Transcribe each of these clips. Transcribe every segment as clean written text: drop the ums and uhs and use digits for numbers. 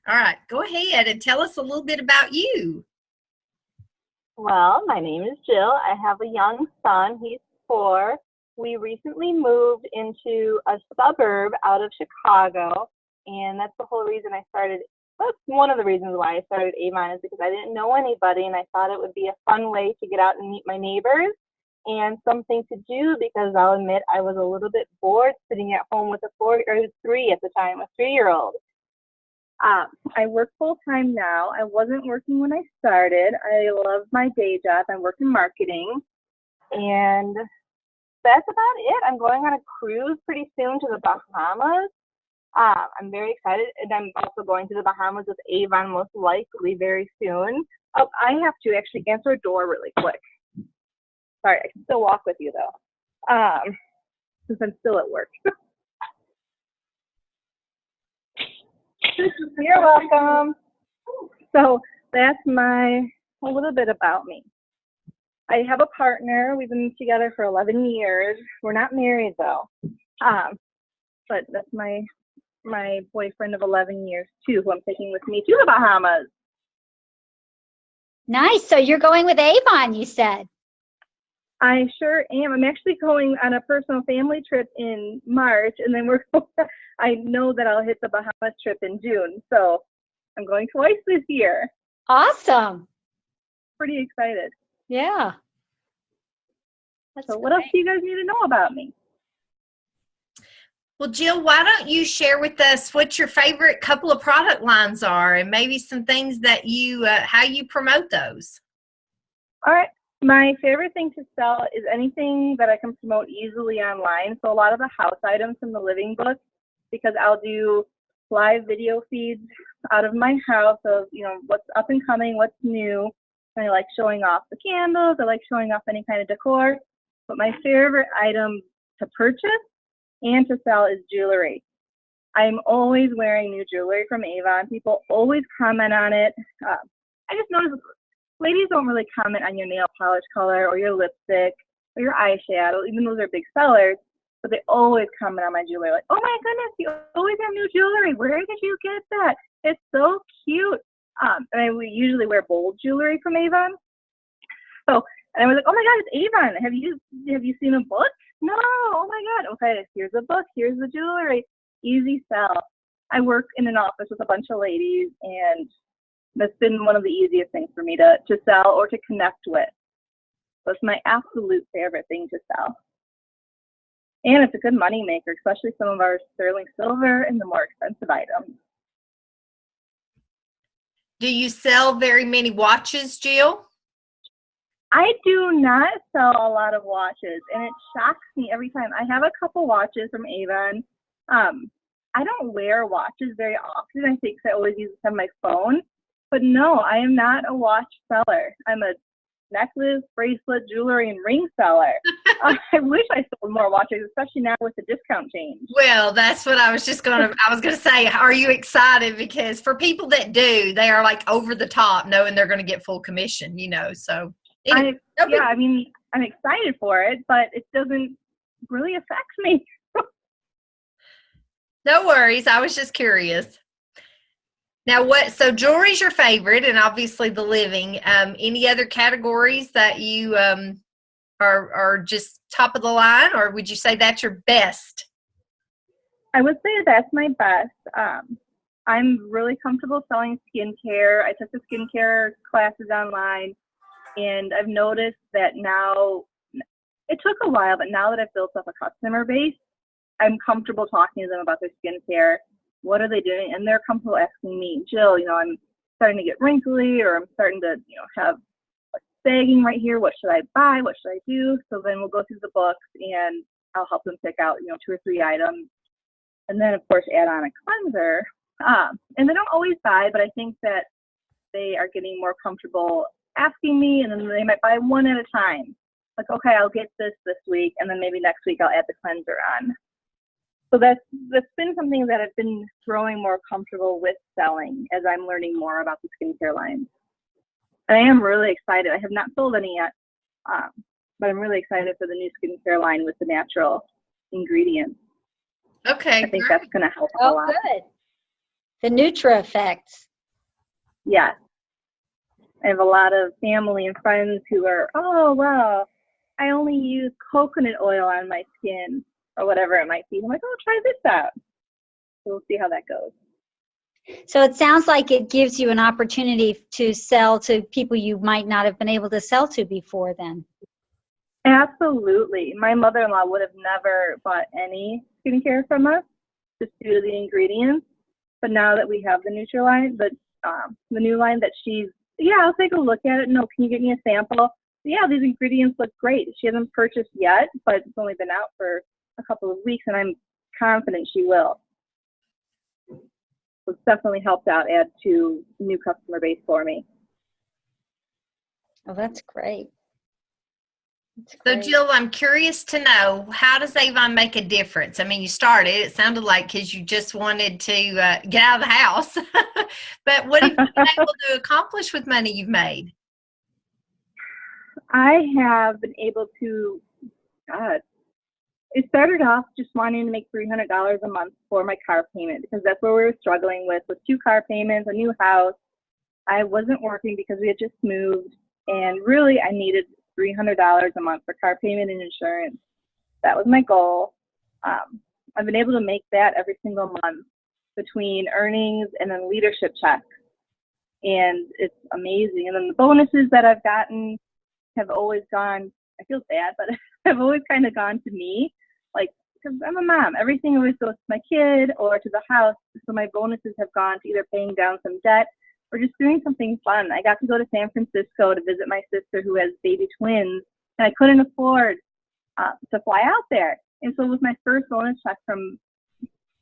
All right, go ahead and tell us a little bit about you. Well, my name is Jill. I have a young son. He's 4. We recently moved into a suburb out of Chicago, and that's the whole reason I started. That's one of the reasons why I started Avon is because I didn't know anybody, and I thought it would be a fun way to get out and meet my neighbors and something to do because I'll admit I was a little bit bored sitting at home with a 3 at the time, a 3-year-old. I work full time now. I wasn't working when I started. I love my day job. I work in marketing, and that's about it. I'm going on a cruise pretty soon to the Bahamas. I'm very excited, and I'm also going to the Bahamas with Avon most likely very soon. Oh, I have to actually answer a door really quick. Sorry, I can still walk with you though, since I'm still at work. You're welcome. So that's a little bit about me. I have a partner. We've been together for 11 years. We're not married though. But that's my boyfriend of 11 years too, who I'm taking with me to the Bahamas. Nice. So you're going with Avon, you said. I sure am. I'm actually going on a personal family trip in March, and then I know that I'll hit the Bahamas trip in June. So I'm going twice this year. Awesome. Pretty excited. Yeah. So what else do you guys need to know about me? Well, Jill, why don't you share with us what your favorite couple of product lines are and maybe some things that how you promote those? All right. My favorite thing to sell is anything that I can promote easily online. So a lot of the house items from the living book, because I'll do live video feeds out of my house of, what's up and coming, what's new. And I like showing off the candles. I like showing off any kind of decor. But my favorite item to purchase and to sell is jewelry. I'm always wearing new jewelry from Avon. People always comment on it. I just noticed ladies don't really comment on your nail polish color or your lipstick or your eyeshadow, even though they're big sellers, but they always comment on my jewelry like, oh my goodness, you always have new jewelry. Where did you get that? It's so cute. We usually wear bold jewelry from Avon. And I was like, oh my God, it's Avon. Have you seen a book? No, oh my God. Okay, here's a book, here's the jewelry. Easy sell. I work in an office with a bunch of ladies, and that's been one of the easiest things for me to sell or to connect with. So it's my absolute favorite thing to sell. And it's a good money maker, especially some of our sterling silver and the more expensive items. Do you sell very many watches, Jill? I do not sell a lot of watches, and it shocks me every time. I have a couple watches from Avon. I don't wear watches very often, I think, 'cause I always use them on my phone. But no, I am not a watch seller. I'm a necklace, bracelet, jewelry, and ring seller. I wish I sold more watches, especially now with the discount change. Well, that's what I was gonna say, are you excited? Because for people that do, they are like over the top knowing they're gonna get full commission, so. Anyway, I'm excited for it, but it doesn't really affect me. No worries. I was just curious. Now, so jewelry's your favorite, and obviously the living. Any other categories that you are just top of the line, or would you say that's your best? I would say that's my best. I'm really comfortable selling skincare. I took the skincare classes online, and I've noticed that now, it took a while, but now that I've built up a customer base, I'm comfortable talking to them about their skincare. What are they doing? And they're comfortable asking me, Jill, I'm starting to get wrinkly, or I'm starting to, have sagging right here. What should I buy? What should I do? So then we'll go through the books, and I'll help them pick out, 2 or 3 items. And then, of course, add on a cleanser. And they don't always buy, but I think that they are getting more comfortable asking me, and then they might buy one at a time. Like, okay, I'll get this week, and then maybe next week I'll add the cleanser on. So that's been something that I've been growing more comfortable with selling as I'm learning more about the skincare line. And I am really excited. I have not sold any yet, but I'm really excited for the new skincare line with the natural ingredients. Okay. I think that's going to help a lot. Good. The Nutra effects. Yes. I have a lot of family and friends who are, oh, well, I only use coconut oil on my skin or whatever it might be. I'm like, oh, try this out. So we'll see how that goes. So it sounds like it gives you an opportunity to sell to people you might not have been able to sell to before then. Absolutely. My mother-in-law would have never bought any skincare from us just due to the ingredients. But now that we have the Nutri-Line, the new line that she's, yeah, I'll take a look at it. No, can you get me a sample? Yeah, these ingredients look great. She hasn't purchased yet, but it's only been out for a couple of weeks, and I'm confident she will. So it's definitely helped out, add to new customer base for me. Oh, that's great. That's So, great. Jill, I'm curious to know, how does Avon make a difference? I mean, you started, it sounded like because you just wanted to get out of the house. But what have you been able to accomplish with money you've made? I have been able to, God, it started off just wanting to make $300 a month for my car payment because that's what we were struggling with 2 car payments, a new house. I wasn't working because we had just moved, and really I needed $300 a month for car payment and insurance. That was my goal. I've been able to make that every single month between earnings and then leadership checks, and it's amazing. And then the bonuses that I've gotten have always gone, I feel bad, but have always kind of gone to me, like, because I'm a mom. Everything always goes to my kid or to the house, so my bonuses have gone to either paying down some debt or just doing something fun. I got to go to San Francisco to visit my sister who has baby twins, and I couldn't afford to fly out there. And so with my first bonus check from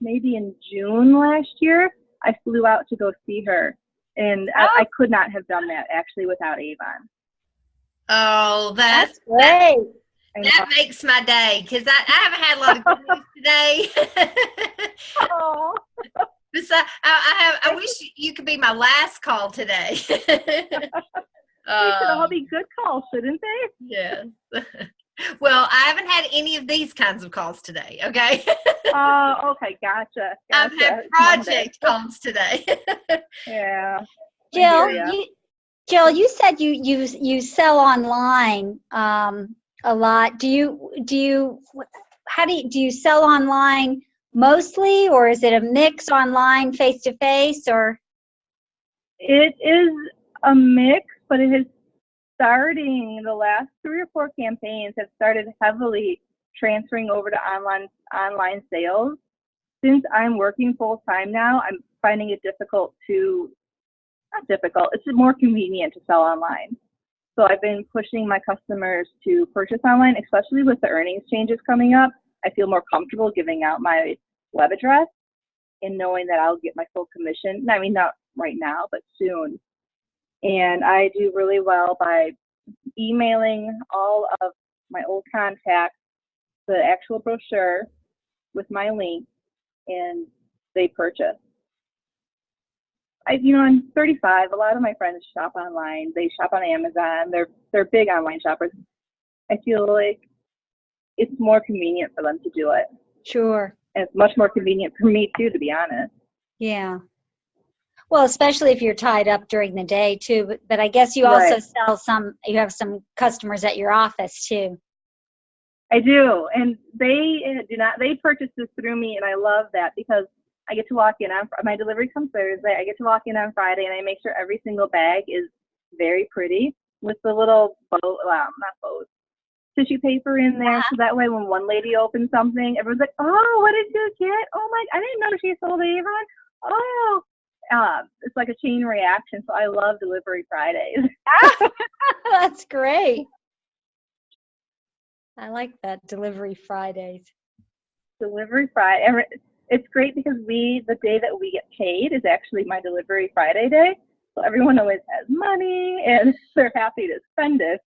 maybe in June last year, I flew out to go see her. And I could not have done that actually without Avon. Oh, That's great. that makes my day, because I haven't had a lot of good news today. Oh. Besides, I wish you could be my last call today. They should all be good calls, shouldn't they? Yeah. Well, I haven't had any of these kinds of calls today, okay? Oh, okay, gotcha. I've had project calls today. Yeah. Jill, you said you sell online a lot. Do you sell online mostly, or is it a mix online, face to face, or? It is a mix, but it is starting, the last 3 or 4 campaigns have started heavily transferring over to online sales. Since I'm working full time now, I'm finding it not difficult, it's more convenient to sell online. So I've been pushing my customers to purchase online, especially with the earnings changes coming up. I feel more comfortable giving out my web address and knowing that I'll get my full commission. I mean, not right now, but soon. And I do really well by emailing all of my old contacts the actual brochure with my link, and they purchase. I'm 35. A lot of my friends shop online. They shop on Amazon. They're big online shoppers. I feel like it's more convenient for them to do it. Sure. And it's much more convenient for me too, to be honest. Yeah. Well, especially if you're tied up during the day too. But I guess you also sell you have some customers at your office too. I do. And they purchase this through me, and I love that because I get to walk in on, my delivery comes Thursday. I get to walk in on Friday, and I make sure every single bag is very pretty with the little tissue paper in there. So that way when one lady opens something, everyone's like, oh, what did you get? Oh my, I didn't know she sold Avon. Oh, it's like a chain reaction. So I love Delivery Fridays. That's great. I like that, Delivery Fridays. Delivery Friday. It's great because the day that we get paid is actually my Delivery Friday day. So everyone always has money and they're happy to spend it.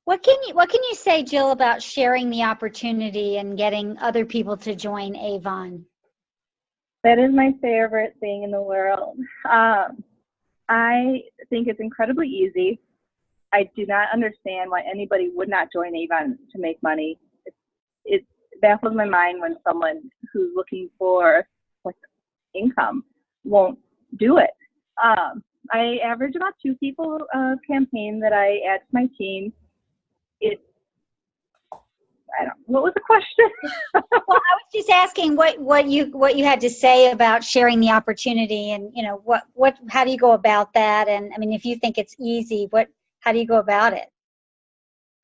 What can you say, Jill, about sharing the opportunity and getting other people to join Avon? That is my favorite thing in the world. I think it's incredibly easy. I do not understand why anybody would not join Avon to make money. It baffles my mind when someone who's looking for like income won't do it. I average about 2 people a campaign that I add to my team. What was the question? Well, I was just asking what you had to say about sharing the opportunity, and how do you go about that? And I mean, if you think it's easy, how do you go about it?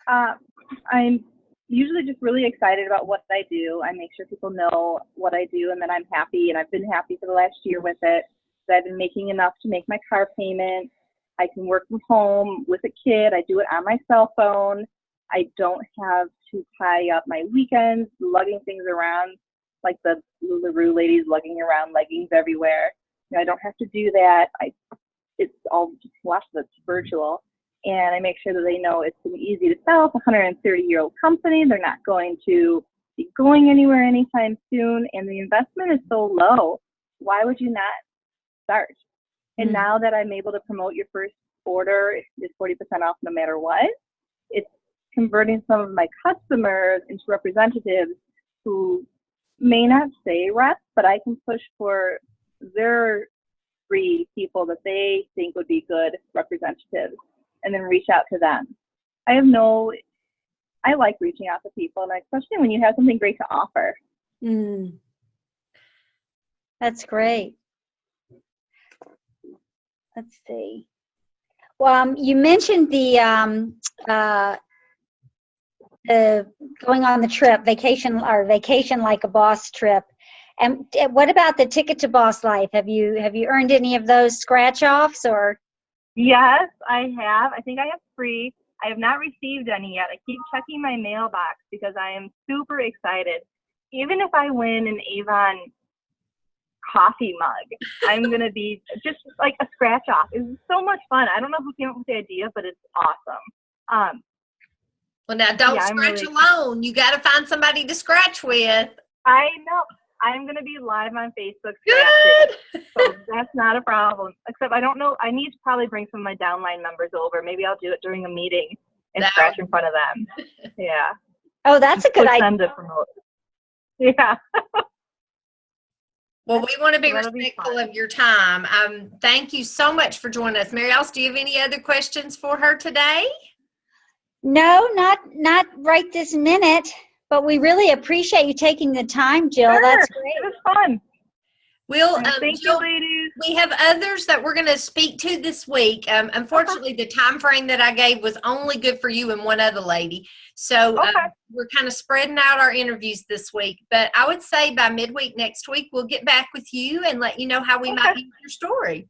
I'm usually just really excited about what I do. I make sure people know what I do, and then I'm happy, and I've been happy for the last year with it. So I've been making enough to make my car payment. I can work from home with a kid. I do it on my cell phone. I don't have to tie up my weekends lugging things around like the LuLaRoe ladies lugging around leggings everywhere. I don't have to do that. It's all just lots of it's virtual. And I make sure that they know it's easy to sell. It's a 130-year-old company. They're not going to be going anywhere anytime soon. And the investment is so low. Why would you not start? And now that I'm able to promote your first order is 40% off no matter what, it's converting some of my customers into representatives who may not say reps, but I can push for their 3 people that they think would be good representatives and then reach out to them. I like reaching out to people, and especially when you have something great to offer. That's great. Let's see. Well, you mentioned the going on the trip, vacation like a boss trip. And what about the Ticket to Boss Life? Have you earned any of those scratch offs or? Yes, I have. I think I have 3. I have not received any yet. I keep checking my mailbox because I am super excited. Even if I win an Avon coffee mug, I'm going to be just like a scratch off. It's so much fun. I don't know who came up with the idea, but it's awesome. Well, now don't scratch alone. You got to find somebody to scratch with. I know. I'm going to be live on Facebook. Good. So that's not a problem. Except I don't know. I need to probably bring some of my downline members over. Maybe I'll do it during a meeting and scratch in front of them. Yeah. Oh, that's a good idea. Them to promote. Yeah. Well, we want to be respectful of your time. Thank you so much for joining us. Mary Alice, do you have any other questions for her today? No, not right this minute, but we really appreciate you taking the time, Jill. Sure. That's great. It was fun. Thank you, ladies. We have others that we're going to speak to this week. Unfortunately, the time frame that I gave was only good for you and one other lady. So we're kind of spreading out our interviews this week. But I would say by midweek next week, we'll get back with you and let you know how we might use your story.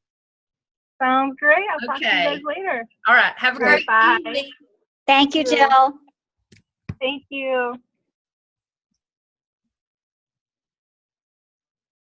Sounds great. I'll talk to you guys later. All right. Have a great evening. Thank you, Jill. Thank you.